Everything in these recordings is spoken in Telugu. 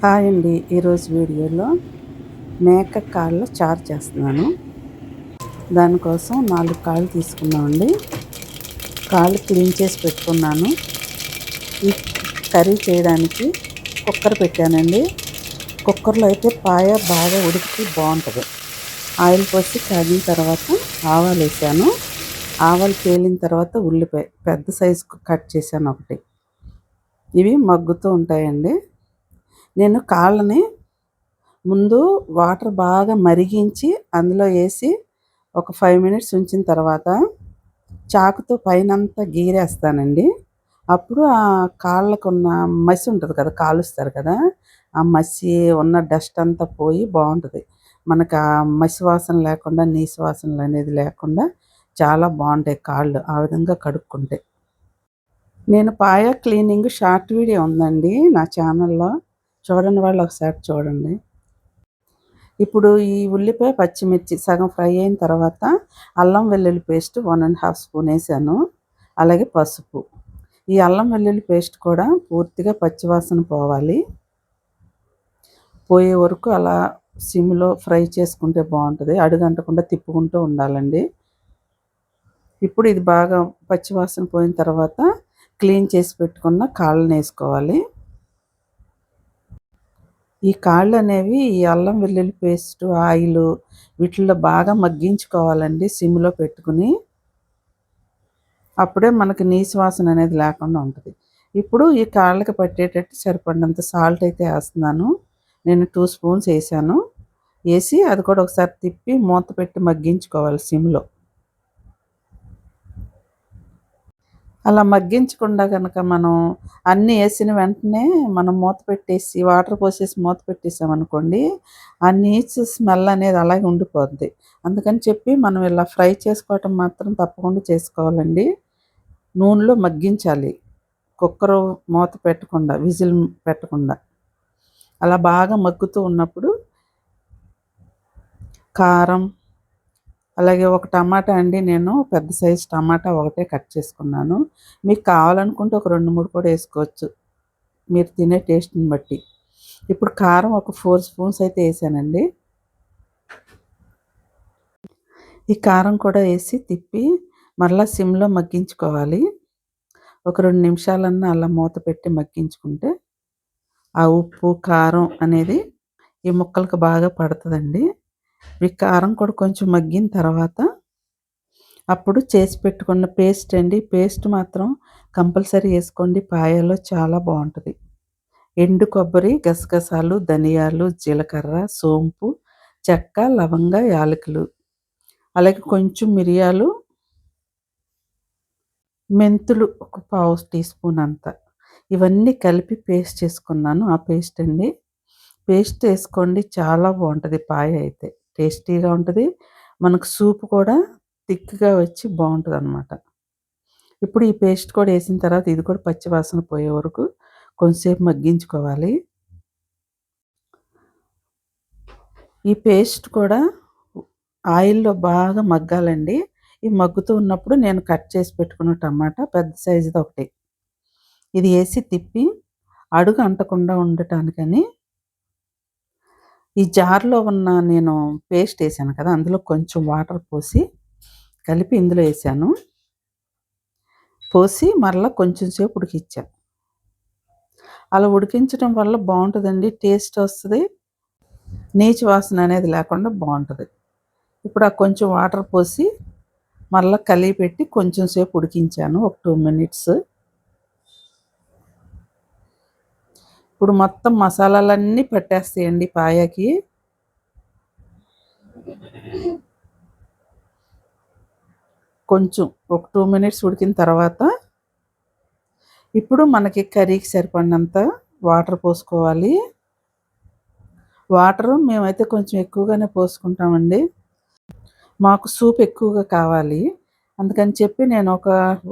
హాయ్ అండి. ఈరోజు వీడియోలో మేక కాళ్ళ చారు చేస్తున్నాను. దానికోసం 4 కాళ్ళు తీసుకున్నామండి. కాళ్ళు క్లీన్ చేసి పెట్టుకున్నాను. ఈ కర్రీ చేయడానికి కుక్కర్ పెట్టానండి. కుక్కర్లో అయితే పాయ బాగా ఉడికితే బాగుంటుంది. ఆయిల్ పోసి కాగిన తర్వాత ఆవాలు వేసాను. ఆవాలు పేలిన తర్వాత ఉల్లిపాయ పెద్ద సైజుకు కట్ చేశాను ఒకటి. ఇవి మగ్గుతూ ఉంటాయండి. నేను కాళ్ళని ముందు వాటర్ బాగా మరిగించి అందులో వేసి ఒక 5 మినిట్స్ ఉంచిన తర్వాత చాకుతో పైనంతా గీరేస్తానండి. అప్పుడు ఆ కాళ్ళకున్న మసి ఉంటుంది కదా, కాలుస్తారు కదా, ఆ మసి ఉన్న డస్ట్ అంతా పోయి బాగుంటుంది. మనకు ఆ మసి వాసన లేకుండా నీసు వాసనలు అనేది లేకుండా చాలా బాగుంటాయి కాళ్ళు ఆ విధంగా కడుక్కుంటే. నేను పాయ క్లీనింగ్ షార్ట్ వీడియో ఉందండి నా ఛానల్లో, చూడని వాళ్ళు ఒకసారి చూడండి. ఇప్పుడు ఈ ఉల్లిపాయ పచ్చిమిర్చి సగం ఫ్రై అయిన తర్వాత అల్లం వెల్లుల్లి పేస్ట్ 1½ స్పూన్ వేసాను. అలాగే పసుపు. ఈ అల్లం వెల్లుల్లి పేస్ట్ కూడా పూర్తిగా పచ్చివాసన పోవాలి. పోయే వరకు అలా సిమ్లో ఫ్రై చేసుకుంటే బాగుంటుంది. అడుగంటకుండా తిప్పుకుంటూ ఉండాలండి. ఇప్పుడు ఇది బాగా పచ్చివాసన పోయిన తర్వాత క్లీన్ చేసి పెట్టుకున్న కాళ్ళని వేసుకోవాలి. ఈ కాళ్ళు అనేవి ఈ అల్లం వెల్లుల్లి పేస్ట్, ఆయిల్ వీటిల్లో బాగా మగ్గించుకోవాలండి సిమ్లో పెట్టుకుని. అప్పుడే మనకి నీసు వాసన అనేది లేకుండా ఉంటుంది. ఇప్పుడు ఈ కాళ్ళకి పట్టేటట్టు సరిపడినంత సాల్ట్ అయితే వేస్తున్నాను. నేను 2 స్పూన్స్ వేసాను. వేసి అది కూడా ఒకసారి తిప్పి మూత పెట్టి మగ్గించుకోవాలి సిమ్లో. అలా మగ్గించకుండా కనుక మనం అన్నీ వేసిన వెంటనే మనం మూత పెట్టేసి వాటర్ పోసేసి మూత పెట్టేసామనుకోండి, ఆ నీచు స్మెల్ అనేది అలాగే ఉండిపోద్ది. అందుకని చెప్పి మనం ఇలా ఫ్రై చేసుకోవటం మాత్రం తప్పకుండా చేసుకోవాలండి. నూనెలో మగ్గించాలి, కుక్కరు మూత పెట్టకుండా, విజిల్ పెట్టకుండా. అలా బాగా మగ్గుతూ ఉన్నప్పుడు కారం, అలాగే ఒక టమాటా అండి, నేను పెద్ద సైజు టమాటా ఒకటే కట్ చేసుకున్నాను. మీకు కావాలనుకుంటే ఒక 2, 3 కూడా వేసుకోవచ్చు, మీరు తినే టేస్ట్ని బట్టి. ఇప్పుడు కారం ఒక 4 స్పూన్స్ అయితే వేసానండి. ఈ కారం కూడా వేసి తిప్పి మరలా సిమ్లో మగ్గించుకోవాలి. ఒక 2 నిమిషాలన్నా అలా మూత పెట్టి మగ్గించుకుంటే ఆ ఉప్పు కారం అనేది ఈ ముక్కలకు బాగా పడుతుందండి. ఈ కారం కూడా కొంచెం మగ్గిన తర్వాత అప్పుడు చేసి పెట్టుకున్న పేస్ట్ అండి. పేస్ట్ మాత్రం కంపల్సరీ వేసుకోండి, పాయాలో చాలా బాగుంటుంది. ఎండు కొబ్బరి, గసగసాలు, ధనియాలు, జీలకర్ర, సోంపు, చెక్క, లవంగ, యాలకులు, అలాగే కొంచెం మిరియాలు, మెంతులు ఒక 1/2 టీ స్పూన్ అంత, ఇవన్నీ కలిపి పేస్ట్ చేసుకున్నాను. ఆ పేస్ట్ అండి. పేస్ట్ వేసుకోండి, చాలా బాగుంటుంది పాయ అయితే. టేస్టీగా ఉంటుంది. మనకు సూప్ కూడా థిక్గా వచ్చి బాగుంటుంది అనమాట. ఇప్పుడు ఈ పేస్ట్ కూడా వేసిన తర్వాత ఇది కూడా పచ్చి వాసన పోయే వరకు కొంచెంసేపు మగ్గించుకోవాలి. ఈ పేస్ట్ కూడా ఆయిల్లో బాగా మగ్గాలండి. ఈ మగ్గుతూ ఉన్నప్పుడు నేను కట్ చేసి పెట్టుకున్న టమాటా పెద్ద సైజుది ఒకటి, ఇది వేసి తిప్పి అడుగు అంటకుండా ఉండటానికని ఈ జార్లో ఉన్న నేను పేస్ట్ వేసాను కదా, అందులో కొంచెం వాటర్ పోసి కలిపి ఇందులో వేసాను. పోసి మరలా కొంచెం సేపు ఉడికించాను. అలా ఉడికించడం వల్ల బాగుంటుందండి, టేస్ట్ వస్తుంది, నీచు వాసన అనేది లేకుండా బాగుంటుంది. ఇప్పుడు ఆ కొంచెం వాటర్ పోసి మరలా కలిపి పెట్టి కొంచెం సేపు ఉడికించాను, ఒక 2 మినిట్స్. ఇప్పుడు మొత్తం మసాలాలన్నీ పట్టేస్తాయండి పాయకి. కొంచెం ఒక 2 మినిట్స్ ఉడికిన తర్వాత ఇప్పుడు మనకి కర్రీకి సరిపడినంత వాటర్ పోసుకోవాలి. వాటరు మేమైతే కొంచెం ఎక్కువగానే పోసుకుంటామండి. మాకు సూప్ ఎక్కువగా కావాలి. అందుకని చెప్పి నేను ఒక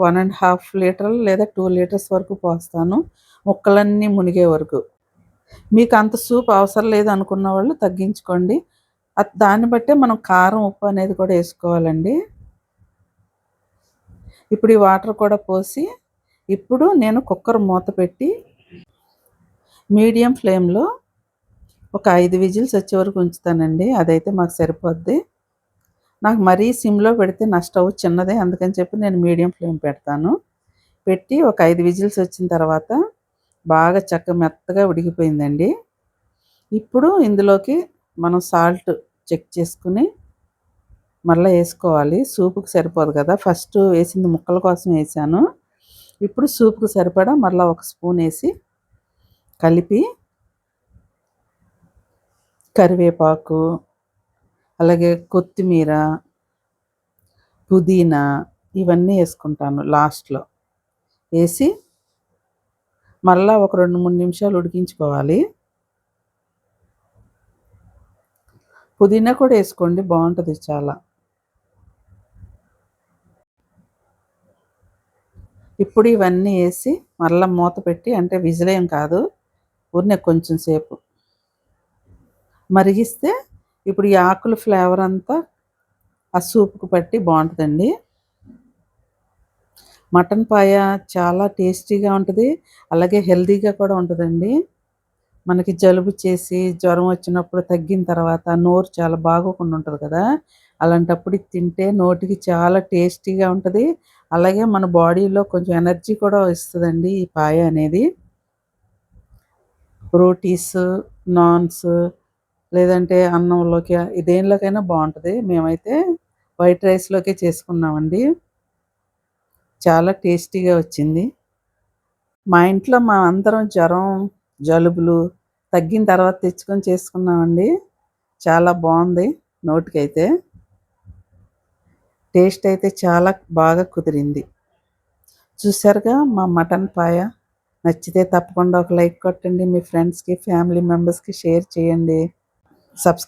1½ లీటర్ లేదా 2 లీటర్స్ వరకు పోస్తాను, ముక్కలన్నీ మునిగే వరకు. మీకు అంత సూప్ అవసరం లేదు అనుకున్న వాళ్ళు తగ్గించుకోండి. దాన్ని బట్టే మనం కారం, ఉప్పు అనేది కూడా వేసుకోవాలండి. ఇప్పుడు ఈ వాటర్ కూడా పోసి ఇప్పుడు నేను కుక్కర్ మూత పెట్టి మీడియం ఫ్లేమ్లో ఒక 5 విజిల్స్ వచ్చే వరకు ఉంచుతానండి. అదైతే మాకు సరిపోద్ది. నాకు మరీ సిమ్‌లో పెడితే నా స్టవ్ చిన్నదే. అందుకని చెప్పి నేను మీడియం ఫ్లేమ్ పెడతాను. పెట్టి ఒక 5 విజిల్స్ వచ్చిన తర్వాత బాగా మెత్తగా ఉడికిపోయిందండి. ఇప్పుడు ఇందులోకి మనం సాల్ట్ చెక్ చేసుకొని మళ్ళా ఏసుకోవాలి. సూపుకి సరిపోదు కదా! ఫస్ట్ వేసింది ముక్కల కోసం ఏసాను. ఇప్పుడు సూప్‌కి సరిపడా మళ్ళా ఒక స్పూనేసి కలిపి కరివేపాకు, అలాగే కొత్తిమీర, పుదీనా ఇవన్నీ ఏసుకుంటాను లాస్ట్‌లో. ఏసి మళ్ళా ఒక 2, 3 నిమిషాలు ఉడికించుకోవాలి. పుదీనా కూడా ఏసుకోండి బావుంటది చాలా. ఇప్పుడు ఇవన్నీ ఏసి మళ్ళా మూత పెట్టి అంటే విజిలేం కాదు. ఊరినే కొంచెం సేపు మరిగిస్తే ఇప్పుడు ఈ ఆకుల ఫ్లేవర్ అంతా ఆ సూప్‌కి పట్టి బావుంటదండి. మటన్ పాయ చాలా టేస్టీగా ఉంటది. అలాగే హెల్తీగా కూడా ఉంటదండి. మనకి జలుబు చేసి, జ్వరం వచ్చినప్పుడు తగ్గిన తర్వాత నోరు చాలా బాగోకుండా ఉంటది కదా! అలాంటప్పుడు ఇది తింటే నోటికి చాలా టేస్టీగా ఉంటది. అలాగే మన బాడీలో కొంచెం ఎనర్జీ కూడా ఇస్తదండి ఈ పాయ అనేది. రోటీస్, నాన్స్ లేదంటే అన్నంలోకి దేనిలోకైనా బావుంటది. మేమైతే వైట్ రైస్‌లోకే చేసుకున్నామండి. చాలా టేస్టీగా వచ్చింది. మా ఇంట్లో మా అందరం జ్వరం, జలుబులు తగ్గిన తర్వాత తెచ్చుకొని చేసుకున్నామండి. చాలా బావుంది నోటికైతే. టేస్ట్ అయితే చాలా బాగా కుదిరింది. చూసారుగా మా మటన్ పాయ. నచ్చితే తప్పకుండా ఒక లైక్ కొట్టండి. మీ ఫ్రెండ్స్‌కి, ఫ్యామిలీ మెంబర్స్‌కి షేర్ చేయండి. సబ్స్